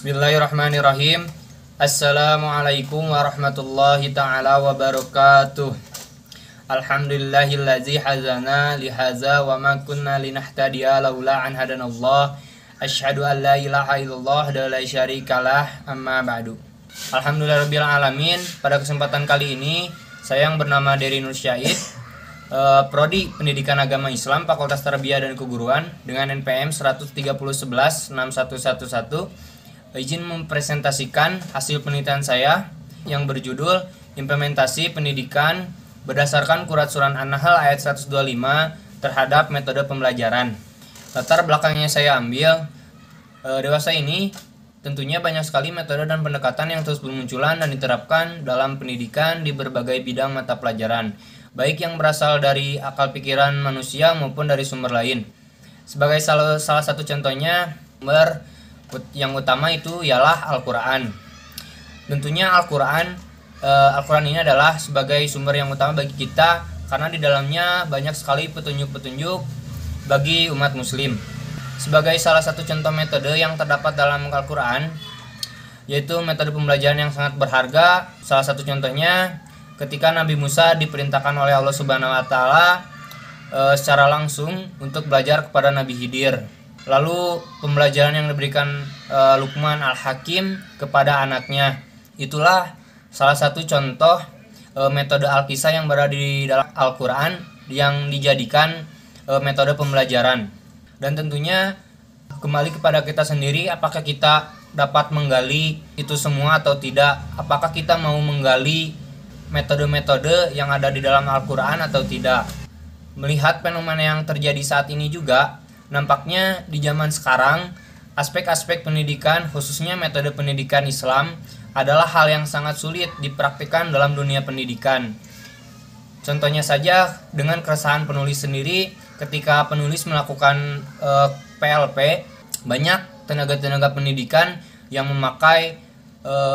Bismillahirrahmanirrahim. Assalamualaikum warahmatullahi ta'ala wabarakatuh. Alhamdulillahillazi hazana lihaza wa ma kunna linahtadiya laula an hadanallah. Asyhadu an la ilaha illallah wa la syarikalah, amma ba'du. Alhamdulillahirabbil alamin. Pada kesempatan kali ini saya yang bernama Dery Nur Syahid, Prodi Pendidikan Agama Islam Fakultas Tarbiyah dan Keguruan dengan NPM 130116111, izin mempresentasikan hasil penelitian saya yang berjudul Implementasi Pendidikan berdasarkan Quran Surah An-Nahl ayat 125 terhadap metode pembelajaran. Latar belakangnya saya ambil, dewasa ini tentunya banyak sekali metode dan pendekatan yang terus bermunculan dan diterapkan dalam pendidikan di berbagai bidang mata pelajaran, baik yang berasal dari akal pikiran manusia maupun dari sumber lain. Sebagai salah satu contohnya, yang utama itu ialah Al-Quran. Tentunya Al-Quran ini adalah sebagai sumber yang utama bagi kita karena di dalamnya banyak sekali petunjuk-petunjuk bagi umat muslim. Sebagai salah satu contoh metode yang terdapat dalam Al-Quran, yaitu metode pembelajaran yang sangat berharga. Salah satu contohnya ketika Nabi Musa diperintahkan oleh Allah Subhanahu wa Ta'ala secara langsung untuk belajar kepada Nabi Khidir. Lalu pembelajaran yang diberikan Luqman Al-Hakim kepada anaknya, itulah salah satu contoh metode Al-Qisah yang berada di dalam Al-Quran yang dijadikan metode pembelajaran. Dan tentunya kembali kepada kita sendiri, apakah kita dapat menggali itu semua atau tidak, apakah kita mau menggali metode-metode yang ada di dalam Al-Quran atau tidak. Melihat fenomena yang terjadi saat ini juga, nampaknya di zaman sekarang aspek-aspek pendidikan, khususnya metode pendidikan Islam, adalah hal yang sangat sulit dipraktikkan dalam dunia pendidikan. Contohnya saja dengan keresahan penulis sendiri ketika penulis melakukan PLP, banyak tenaga-tenaga pendidikan yang memakai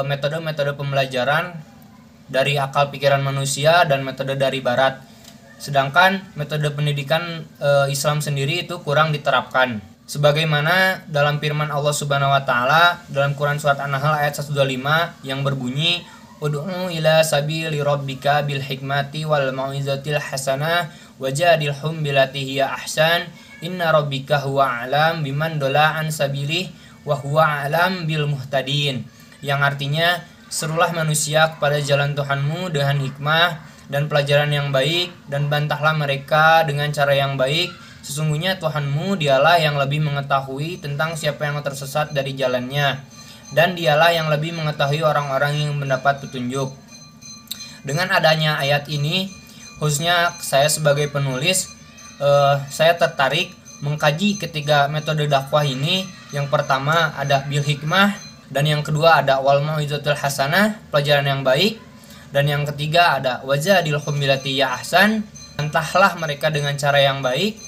metode-metode pembelajaran dari akal pikiran manusia dan metode dari barat. Sedangkan metode pendidikan Islam sendiri itu kurang diterapkan. Sebagaimana dalam firman Allah Subhanahu wa Ta'ala dalam Quran Surat An-Nahl ayat 125 yang berbunyi, Ud'u ila sabili rabbika bil hikmati wal mau'izatil hasanah wajadilhum billati hiya ahsan inna rabbika huwa a'lam biman dola an sabilih wa huwa a'lam bil muhtadin. Yang artinya, serulah manusia kepada jalan Tuhanmu dengan hikmah dan pelajaran yang baik, dan bantahlah mereka dengan cara yang baik. Sesungguhnya Tuhanmu dialah yang lebih mengetahui tentang siapa yang tersesat dari jalannya, dan dialah yang lebih mengetahui orang-orang yang mendapat petunjuk. Dengan adanya ayat ini, khususnya saya sebagai penulis, saya tertarik mengkaji ketiga metode dakwah ini. Yang pertama ada bil hikmah, dan yang kedua ada wal mau'izatul hasanah, pelajaran yang baik. Dan yang ketiga ada wajadilhum billati hiya ahsan, bantahlah mereka dengan cara yang baik.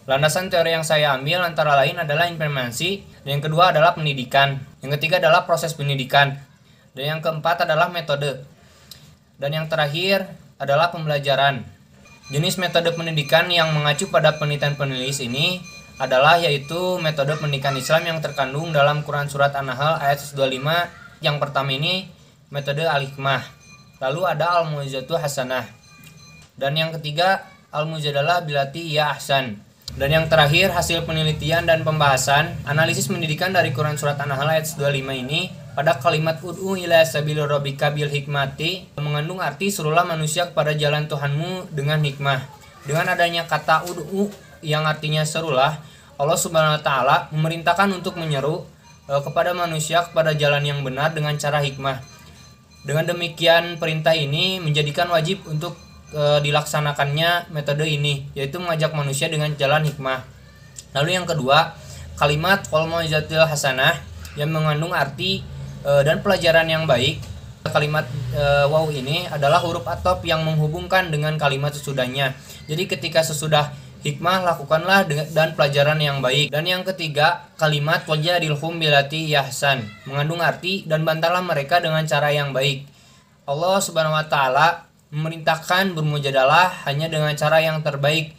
Landasan teori yang saya ambil antara lain adalah implementasi, dan yang kedua adalah pendidikan, yang ketiga adalah proses pendidikan, dan yang keempat adalah metode, dan yang terakhir adalah pembelajaran. Jenis metode pendidikan yang mengacu pada penelitian penulis ini adalah yaitu metode pendidikan Islam yang terkandung dalam Quran Surat An-Nahl ayat 125. Yang pertama ini metode al-hikmah. Lalu ada al-mau'izatu hasanah. Dan yang ketiga al-mujadalah billati hiya ahsan. Dan yang terakhir hasil penelitian dan pembahasan analisis pendidikan dari Quran Surat An-Nahl ayat 25 ini pada kalimat ud'u ila sabili rabbika bil hikmati mengandung arti serulah manusia kepada jalan Tuhanmu dengan hikmah. Dengan adanya kata ud'u yang artinya serulah, Allah Subhanahu wa Ta'ala memerintahkan untuk menyeru kepada manusia kepada jalan yang benar dengan cara hikmah. Dengan demikian, perintah ini menjadikan wajib untuk dilaksanakannya metode ini, yaitu mengajak manusia dengan jalan hikmah. Lalu yang kedua, kalimat wal mau'izatil hasanah yang mengandung arti dan pelajaran yang baik. Kalimat waw ini adalah huruf atop yang menghubungkan dengan kalimat sesudahnya. Jadi ketika sesudah hikmah, lakukanlah dan pelajaran yang baik. Dan yang ketiga, kalimat wajadilhum billati hiya ahsan mengandung arti dan bantahlah mereka dengan cara yang baik. Allah Subhanahu wa Ta'ala memerintahkan bermujadalah hanya dengan cara yang terbaik,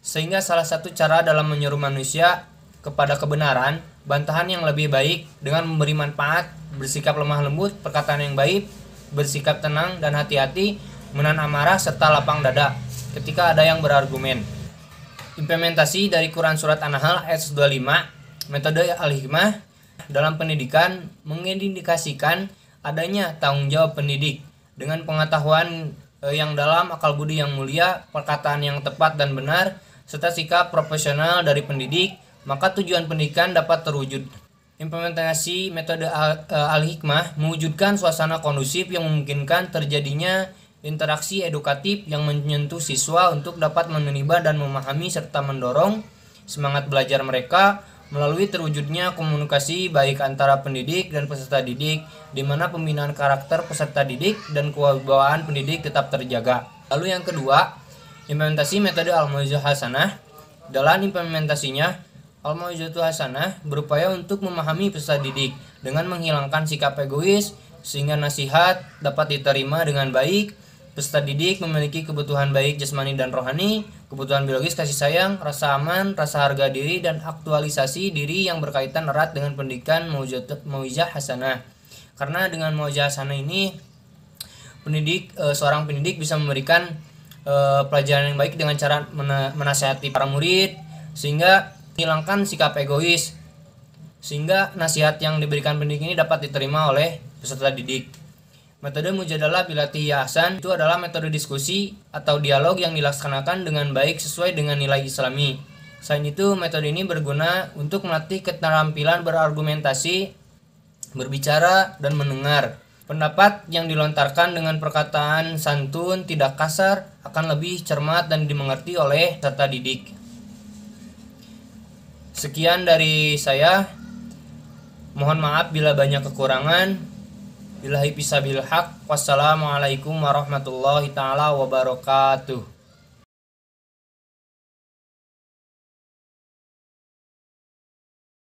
sehingga salah satu cara dalam menyeru manusia kepada kebenaran, bantahan yang lebih baik dengan memberi manfaat, bersikap lemah lembut, perkataan yang baik, bersikap tenang dan hati-hati, menahan amarah serta lapang dada ketika ada yang berargumen. Implementasi dari Quran Surat An-Nahl ayat 25, metode al-hikmah dalam pendidikan mengindikasikan adanya tanggung jawab pendidik dengan pengetahuan yang dalam, akal budi yang mulia, perkataan yang tepat dan benar, serta sikap profesional dari pendidik, maka tujuan pendidikan dapat terwujud. Implementasi metode al-hikmah mewujudkan suasana kondusif yang memungkinkan terjadinya interaksi edukatif yang menyentuh siswa untuk dapat menerima dan memahami serta mendorong semangat belajar mereka melalui terwujudnya komunikasi baik antara pendidik dan peserta didik, di mana pembinaan karakter peserta didik dan kewibawaan pendidik tetap terjaga. Lalu yang kedua, implementasi metode al-mau'izah hasanah. Dalam implementasinya, al-mau'izah hasanah berupaya untuk memahami peserta didik dengan menghilangkan sikap egois sehingga nasihat dapat diterima dengan baik. Peserta didik memiliki kebutuhan baik jasmani dan rohani, kebutuhan biologis kasih sayang, rasa aman, rasa harga diri, dan aktualisasi diri yang berkaitan erat dengan pendidikan mau'izah hasanah. Karena dengan mau'izah hasanah ini, seorang pendidik bisa memberikan pelajaran yang baik dengan cara menasihati para murid, sehingga menghilangkan sikap egois, sehingga nasihat yang diberikan pendidik ini dapat diterima oleh peserta didik. Metode mujadalah bilati ahsan itu adalah metode diskusi atau dialog yang dilaksanakan dengan baik sesuai dengan nilai Islami. Selain itu, metode ini berguna untuk melatih keterampilan berargumentasi, berbicara, dan mendengar. Pendapat yang dilontarkan dengan perkataan santun, tidak kasar, akan lebih cermat dan dimengerti oleh peserta didik. Sekian dari saya. Mohon maaf bila banyak kekurangan. Billahi bisabil haq. Wassalamualaikum warahmatullahi ta'ala wabarakatuh.